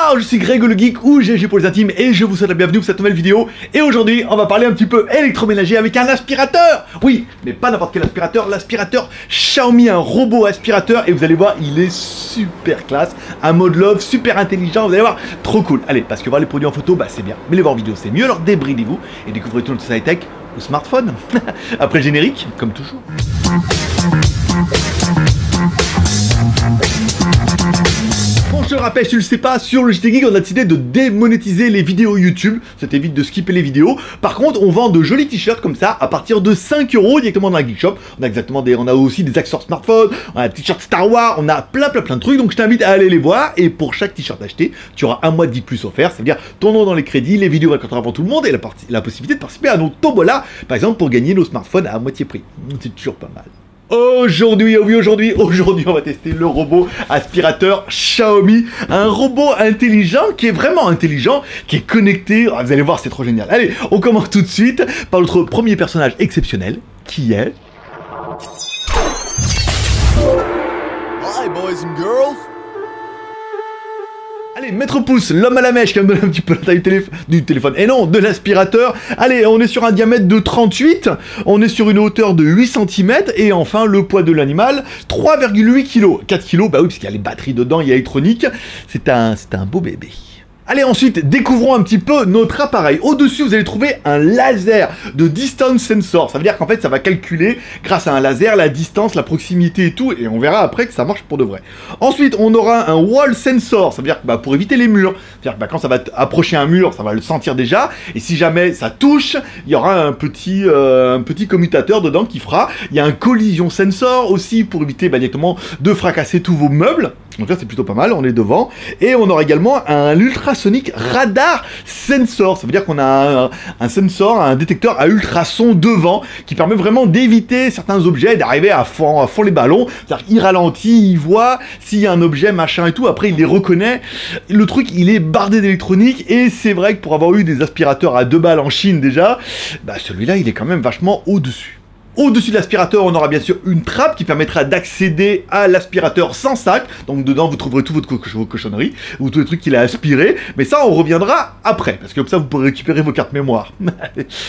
Bonsoir, je suis Greg le Geek ou GG pour les intimes et je vous souhaite la bienvenue pour cette nouvelle vidéo. Et aujourd'hui, on va parler un petit peu électroménager avec un aspirateur. Oui, mais pas n'importe quel aspirateur, l'aspirateur Xiaomi, un robot aspirateur. Et vous allez voir, il est super classe, un mode love, super intelligent, vous allez voir, trop cool. Allez, parce que voir les produits en photo, bah c'est bien, mais les voir en vidéo c'est mieux, alors débridez-vous et découvrez tout notre high-tech au smartphone. Après le générique, comme toujours. Je rappelle, si tu le sais pas, sur le JT Geek, on a décidé de démonétiser les vidéos YouTube. Ça t'évite de skipper les vidéos. Par contre, on vend de jolis t-shirts comme ça à partir de 5 € directement dans la Geek Shop. On a aussi des accessoires smartphone, on a un t-shirt Star Wars, on a plein de trucs. Donc je t'invite à aller les voir. Et pour chaque t-shirt acheté, tu auras un mois de 10+ offert. Ça veut dire ton nom dans les crédits, les vidéos racontent avant tout le monde et la possibilité de participer à nos tombolas, par exemple pour gagner nos smartphones à moitié prix. C'est toujours pas mal. Aujourd'hui, on va tester le robot aspirateur Xiaomi, un robot intelligent qui est vraiment intelligent, qui est connecté. Oh, vous allez voir, c'est trop génial. Allez, on commence tout de suite par notre premier personnage exceptionnel, qui est... Hi boys and girls. Allez, Maître Pouce, l'homme à la mèche qui va me donner un petit peu la taille du téléphone, et non, de l'aspirateur. Allez, on est sur un diamètre de 38, on est sur une hauteur de 8 cm, et enfin, le poids de l'animal, 3,8 kg. 4 kg, bah oui, parce qu'il y a les batteries dedans, il y a l'électronique, c'est un beau bébé. Allez, ensuite, découvrons un petit peu notre appareil. Au-dessus, vous allez trouver un laser de distance sensor. Ça veut dire qu'en fait, ça va calculer, grâce à un laser, la distance, la proximité et tout, et on verra après que ça marche pour de vrai. Ensuite, on aura un wall sensor. Ça veut dire que pour éviter les murs, c'est-à-dire que quand ça va approcher un mur, ça va le sentir déjà, et si jamais ça touche, il y aura un petit commutateur dedans qui fera. Il y a un collision sensor aussi pour éviter directement de fracasser tous vos meubles. Donc là, c'est plutôt pas mal, on est devant. Et on aura également un ultrasonique radar sensor. Ça veut dire qu'on a un sensor, un détecteur à ultrasons devant qui permet vraiment d'éviter certains objets, d'arriver à fond les ballons. C'est-à-dire qu'il ralentit, il voit s'il y a un objet, machin et tout. Après, il les reconnaît. Le truc, il est bardé d'électronique. Et c'est vrai que pour avoir eu des aspirateurs à 2 balles en Chine déjà, bah celui-là, il est quand même vachement au-dessus. Au-dessus de l'aspirateur, on aura bien sûr une trappe qui permettra d'accéder à l'aspirateur sans sac. Donc dedans, vous trouverez toutes vos cochonneries, ou tous les trucs qu'il a aspirés. Mais ça, on reviendra après, parce que comme ça, vous pourrez récupérer vos cartes mémoire.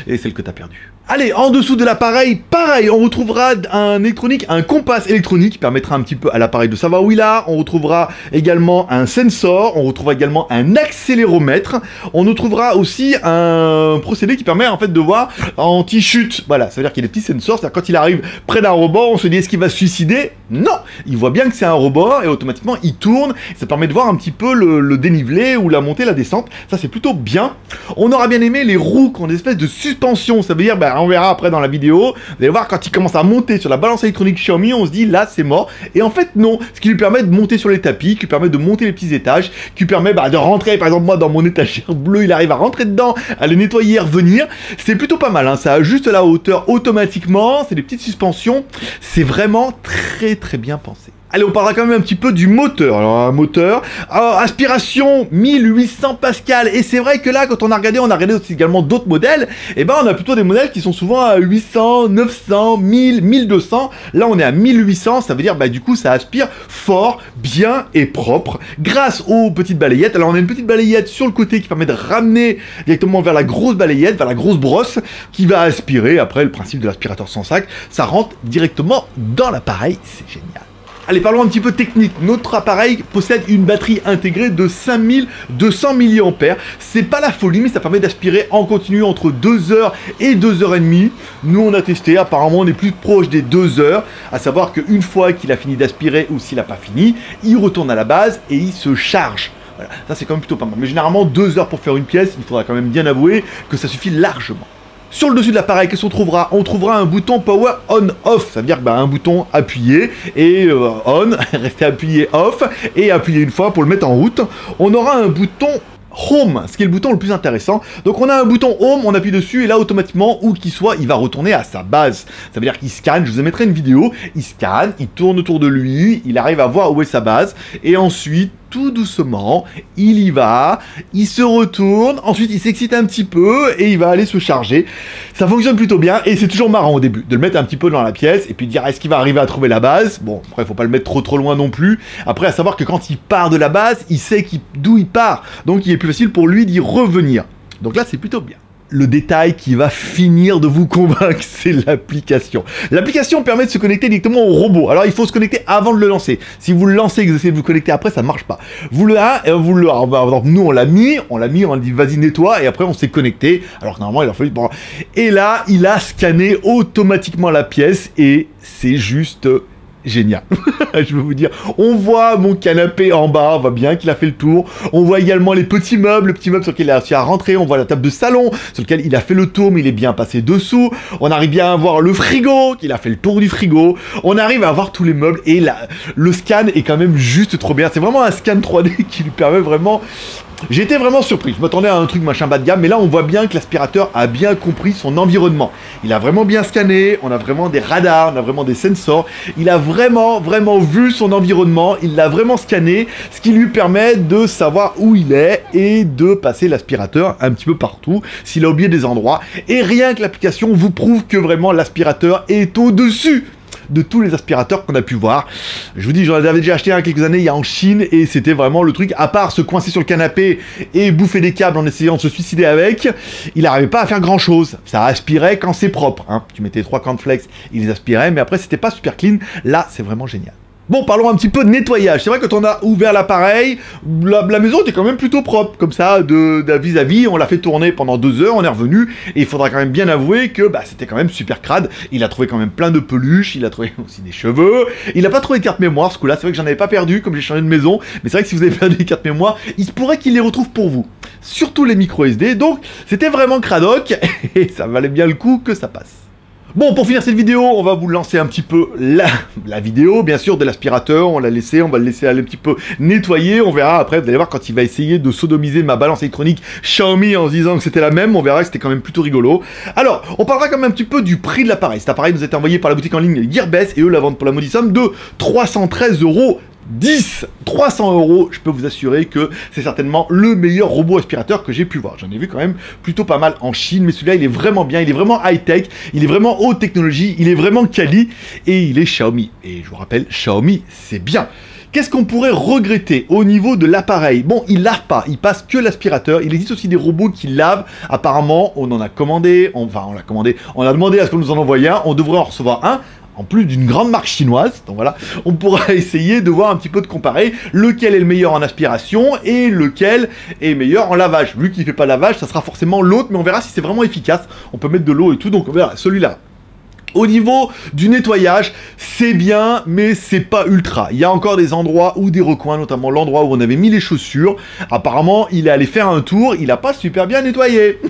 Et celle que tu as perdue. Allez, en dessous de l'appareil, pareil, on retrouvera un compas électronique qui permettra un petit peu à l'appareil de savoir où il est. On retrouvera également un sensor, on retrouvera également un accéléromètre. On retrouvera aussi un procédé qui permet en fait de voir anti-chute. Voilà, ça veut dire qu'il y a des petits sensors. C'est-à-dire quand il arrive près d'un robot, on se dit est-ce qu'il va se suicider? Non, il voit bien que c'est un robot et automatiquement il tourne. Ça permet de voir un petit peu le dénivelé ou la montée, la descente. Ça c'est plutôt bien. On aura bien aimé les roues qui ont des espèces de suspension. Ça veut dire, on verra après dans la vidéo. Vous allez voir quand il commence à monter sur la balance électronique Xiaomi, on se dit là c'est mort. Et en fait non, ce qui lui permet de monter sur les tapis, qui lui permet de monter les petits étages, qui lui permet de rentrer. Par exemple moi dans mon étagère bleue, il arrive à rentrer dedans, à le nettoyer et revenir. C'est plutôt pas mal, hein. Ça ajuste la hauteur automatiquement. C'est des petites suspensions, c'est vraiment très bien pensé. Allez, on parlera quand même un petit peu du moteur. Alors, un moteur, aspiration 1800 pascal. Et c'est vrai que là, quand on a regardé aussi également d'autres modèles, et ben on a plutôt des modèles qui sont souvent à 800, 900, 1000, 1200. Là, on est à 1800, ça veut dire, du coup, ça aspire fort, bien et propre, grâce aux petites balayettes. Alors, on a une petite balayette sur le côté qui permet de ramener directement vers la grosse balayette, vers la grosse brosse, qui va aspirer. Après, le principe de l'aspirateur sans sac, ça rentre directement dans l'appareil, c'est génial. Allez, parlons un petit peu technique. Notre appareil possède une batterie intégrée de 5200 mAh. C'est pas la folie, mais ça permet d'aspirer en continu entre 2 heures et 2 heures et demie. Nous, on a testé. Apparemment, on est plus proche des 2 heures. À savoir qu'une fois qu'il a fini d'aspirer ou s'il n'a pas fini, il retourne à la base et il se charge. Voilà, ça c'est quand même plutôt pas mal. Mais généralement, 2 heures pour faire une pièce, il faudra quand même bien avouer que ça suffit largement. Sur le dessus de l'appareil, qu'est-ce qu'on trouvera? On trouvera un bouton Power On-Off, ça veut dire un bouton appuyé et on, rester appuyé off, et appuyer une fois pour le mettre en route. On aura un bouton Home, ce qui est le bouton le plus intéressant. Donc on a un bouton Home, on appuie dessus et là automatiquement, où qu'il soit, il va retourner à sa base. Ça veut dire qu'il scanne, je vous mettrai une vidéo, il scanne, il tourne autour de lui, il arrive à voir où est sa base, et ensuite, tout doucement, il y va, il se retourne, ensuite il s'excite un petit peu et il va aller se charger. Ça fonctionne plutôt bien et c'est toujours marrant au début de le mettre un petit peu dans la pièce et puis de dire est-ce qu'il va arriver à trouver la base. Bon, après faut pas le mettre trop loin non plus. Après à savoir que quand il part de la base, il sait d'où il part, donc il est plus facile pour lui d'y revenir. Donc là c'est plutôt bien. Le détail qui va finir de vous convaincre, c'est l'application. L'application permet de se connecter directement au robot. Alors il faut se connecter avant de le lancer. Si vous le lancez et que vous essayez de vous connecter après, ça marche pas. Nous on l'a mis, on a dit vas-y nettoie, et après on s'est connecté. Alors normalement il a fallu... Bon. Et là, il a scanné automatiquement la pièce, et c'est juste... génial. Je veux vous dire, on voit mon canapé en bas, on voit bien qu'il a fait le tour. On voit également les petits meubles, le petit meuble sur lequel il a réussi à rentrer. On voit la table de salon sur lequel il a fait le tour, mais il est bien passé dessous. On arrive bien à voir le frigo, qu'il a fait le tour du frigo. On arrive à voir tous les meubles, et le scan est quand même juste trop bien. C'est vraiment un scan 3D qui lui permet vraiment... J'étais vraiment surpris, je m'attendais à un truc machin bas de gamme, mais là on voit bien que l'aspirateur a bien compris son environnement. Il a vraiment bien scanné, on a vraiment des radars, on a vraiment des sensors, il a vraiment vu son environnement, il l'a vraiment scanné, ce qui lui permet de savoir où il est et de passer l'aspirateur un petit peu partout s'il a oublié des endroits. Et rien que l'application vous prouve que vraiment l'aspirateur est au-dessus de tous les aspirateurs qu'on a pu voir. Je vous dis, j'en avais déjà acheté un quelques années, il y a en Chine, et c'était vraiment le truc, à part se coincer sur le canapé et bouffer des câbles en essayant de se suicider avec, il n'arrivait pas à faire grand chose. Ça aspirait quand c'est propre, hein. Tu mettais 3 cornflakes, il les aspirait, mais après c'était pas super clean. Là, c'est vraiment génial. Bon, parlons un petit peu de nettoyage. C'est vrai que quand on a ouvert l'appareil, la maison était quand même plutôt propre, comme ça, de vis-à-vis. On l'a fait tourner pendant 2 heures, on est revenu, et il faudra quand même bien avouer que c'était quand même super crade. Il a trouvé quand même plein de peluches, il a trouvé aussi des cheveux, il a pas trouvé de carte mémoire ce coup-là. C'est vrai que j'en avais pas perdu, comme j'ai changé de maison, mais c'est vrai que si vous avez perdu des cartes mémoire, il se pourrait qu'il les retrouve pour vous. Surtout les micro SD, donc c'était vraiment cradoc, et ça valait bien le coup que ça passe. Bon, pour finir cette vidéo, on va vous lancer un petit peu la vidéo, bien sûr, de l'aspirateur. On va le laisser aller un petit peu nettoyer. On verra après, vous allez voir, quand il va essayer de sodomiser ma balance électronique Xiaomi en se disant que c'était la même, on verra que c'était quand même plutôt rigolo. Alors, on parlera quand même un petit peu du prix de l'appareil. Cet appareil nous a été envoyé par la boutique en ligne Gearbest, et eux la vendent pour la modique somme de 313,10 €. 300 €, je peux vous assurer que c'est certainement le meilleur robot aspirateur que j'ai pu voir. J'en ai vu quand même plutôt pas mal en Chine, mais celui-là il est vraiment bien, il est vraiment high-tech, il est vraiment haute technologie, il est vraiment quali, et il est Xiaomi. Et je vous rappelle, Xiaomi, c'est bien. Qu'est-ce qu'on pourrait regretter au niveau de l'appareil? Bon, il lave pas, il passe que l'aspirateur. Il existe aussi des robots qui lavent. Apparemment, on en a commandé, on a demandé à ce qu'on nous en envoie un, on devrait en recevoir un. En plus d'une grande marque chinoise, donc voilà, on pourra essayer de voir un petit peu de comparer lequel est le meilleur en aspiration et lequel est meilleur en lavage. Vu qu'il ne fait pas lavage, ça sera forcément l'autre, mais on verra si c'est vraiment efficace. On peut mettre de l'eau et tout, donc on verra celui-là. Au niveau du nettoyage, c'est bien, mais c'est pas ultra. Il y a encore des endroits ou des recoins, notamment l'endroit où on avait mis les chaussures. Apparemment, il est allé faire un tour, il a pas super bien nettoyé.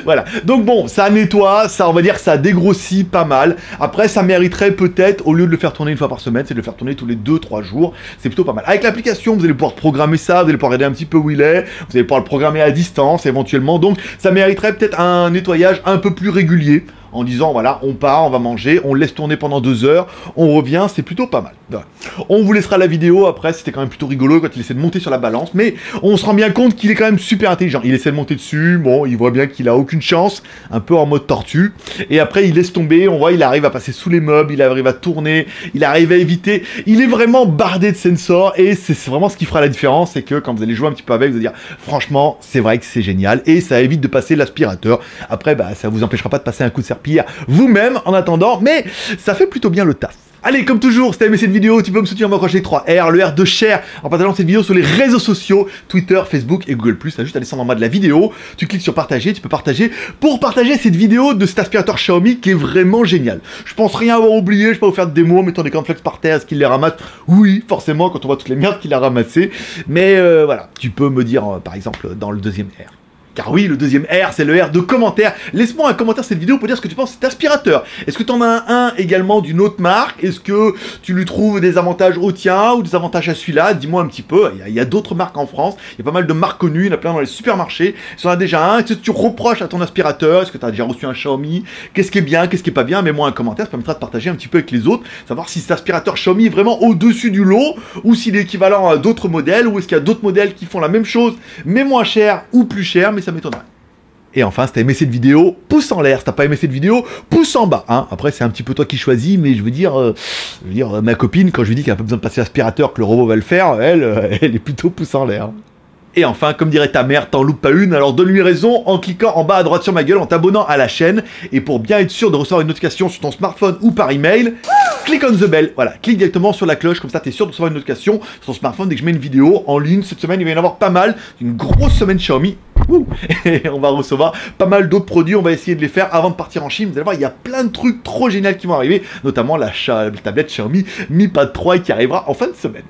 Voilà. Donc bon, ça nettoie, ça, on va dire, ça dégrossit pas mal. Après, ça mériterait peut-être, au lieu de le faire tourner une fois par semaine, c'est de le faire tourner tous les 2-3 jours. C'est plutôt pas mal. Avec l'application, vous allez pouvoir programmer ça, vous allez pouvoir regarder un petit peu où il est, vous allez pouvoir le programmer à distance éventuellement. Donc, ça mériterait peut-être un nettoyage un peu plus régulier, en disant voilà, on part, on va manger, on laisse tourner pendant 2 heures, on revient, c'est plutôt pas mal. Voilà. On vous laissera la vidéo, après c'était quand même plutôt rigolo quand il essaie de monter sur la balance, mais on se rend bien compte qu'il est quand même super intelligent. Il essaie de monter dessus, bon, il voit bien qu'il a aucune chance, un peu en mode tortue, et après il laisse tomber, on voit il arrive à passer sous les meubles, il arrive à tourner, il arrive à éviter, il est vraiment bardé de sensors, et c'est vraiment ce qui fera la différence, c'est que quand vous allez jouer un petit peu avec, vous allez dire franchement, c'est vrai que c'est génial, et ça évite de passer l'aspirateur. Après, bah, ça vous empêchera pas de passer un coup de serpillière vous-même en attendant, mais ça fait plutôt bien le taf. Allez, comme toujours, si t'as aimé cette vidéo, tu peux me soutenir en m'accrocher 3R, le R de share, en partageant cette vidéo sur les réseaux sociaux, Twitter, Facebook et Google+. T'as juste à descendre en bas de la vidéo, tu cliques sur partager, tu peux partager pour partager cette vidéo de cet aspirateur Xiaomi qui est vraiment génial. Je pense rien avoir oublié, je vais pas vous faire de démo en mettant des cornflakes par terre, est-ce qu'il les ramasse? Oui, forcément, quand on voit toutes les merdes qu'il a ramassées, mais voilà, tu peux me dire, par exemple, dans le deuxième R. Car oui, le deuxième R, c'est le R de commentaire. Laisse-moi un commentaire sur cette vidéo pour dire ce que tu penses de cet aspirateur. Est-ce que tu en as un également d'une autre marque? Est-ce que tu lui trouves des avantages au tien ou des avantages à celui-là? Dis-moi un petit peu. Il y a d'autres marques en France. Il y a pas mal de marques connues. Il y en a plein dans les supermarchés. Si tu en as déjà un, est-ce que tu reproches à ton aspirateur? Est-ce que tu as déjà reçu un Xiaomi? Qu'est-ce qui est bien? Qu'est-ce qui est pas bien? Mets-moi un commentaire. Ça permettra de partager un petit peu avec les autres. Savoir si cet aspirateur Xiaomi est vraiment au-dessus du lot ou s'il est équivalent à d'autres modèles ou est-ce qu'il y a d'autres modèles qui font la même chose mais moins cher ou plus cher, mais ça m'étonnerait. Et enfin, si t'as aimé cette vidéo, pouce en l'air. Si t'as pas aimé cette vidéo, pouce en bas. Hein. Après, c'est un petit peu toi qui choisis, mais je veux dire, ma copine, quand je lui dis qu'elle a pas besoin de passer l'aspirateur, que le robot va le faire, elle est plutôt pouce en l'air. Et enfin, comme dirait ta mère, t'en loupes pas une, alors donne-lui raison en cliquant en bas à droite sur ma gueule, en t'abonnant à la chaîne. Et pour bien être sûr de recevoir une notification sur ton smartphone ou par email, clique on the bell. Voilà, clique directement sur la cloche, comme ça t'es sûr de recevoir une notification sur ton smartphone dès que je mets une vidéo en ligne. Cette semaine, il va y en avoir pas mal. Une grosse semaine Xiaomi. Et on va recevoir pas mal d'autres produits, on va essayer de les faire avant de partir en Chine. Vous allez voir, il y a plein de trucs trop géniaux qui vont arriver, notamment la tablette Xiaomi Mi Pad 3 qui arrivera en fin de semaine.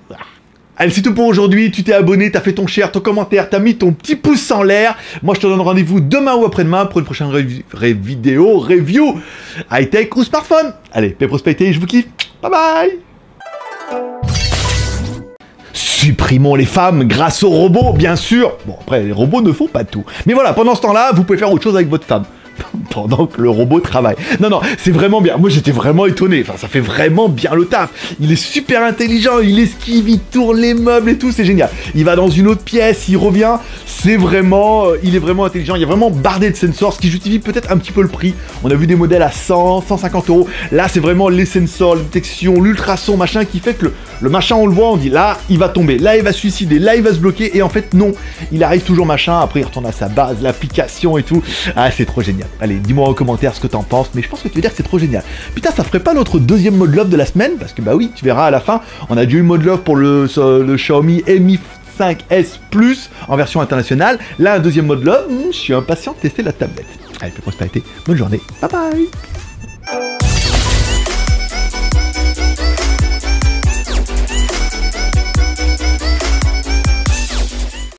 Allez, c'est tout pour aujourd'hui, tu t'es abonné, t'as fait ton share, ton commentaire, t'as mis ton petit pouce en l'air. Moi, je te donne rendez-vous demain ou après-demain pour une prochaine vidéo, review, high-tech ou smartphone. Allez, paix prospérité, je vous kiffe. Bye bye. Supprimons les femmes grâce aux robots, bien sûr. Bon, après, les robots ne font pas tout. Mais voilà, pendant ce temps-là, vous pouvez faire autre chose avec votre femme. Pendant que le robot travaille. Non, c'est vraiment bien. Moi, j'étais vraiment étonné. Enfin, ça fait vraiment bien le taf. Il est super intelligent, il esquive, il tourne les meubles et tout, c'est génial. Il va dans une autre pièce, il revient. C'est vraiment... il est vraiment intelligent. Il y a vraiment bardé de sensors, ce qui justifie peut-être un petit peu le prix. On a vu des modèles à 100, 150 euros. Là, c'est vraiment les sensors, la détection, l'ultrason, machin, qui fait que le machin, on le voit, on dit là, il va tomber, là, il va se suicider, là, il va se bloquer. Et en fait, non. Il arrive toujours machin. Après, il retourne à sa base, l'application et tout. Ah, c'est trop génial. Allez, dis-moi en commentaire ce que t'en penses, mais je pense que tu veux dire que c'est trop génial. Putain, ça ferait pas notre deuxième mode love de la semaine? Parce que bah oui, tu verras à la fin, on a déjà eu le mode love pour le Xiaomi Mi 5S Plus en version internationale. Là, un deuxième mode love, je suis impatient de tester la tablette. Allez, plus prospérité, bonne journée, bye bye.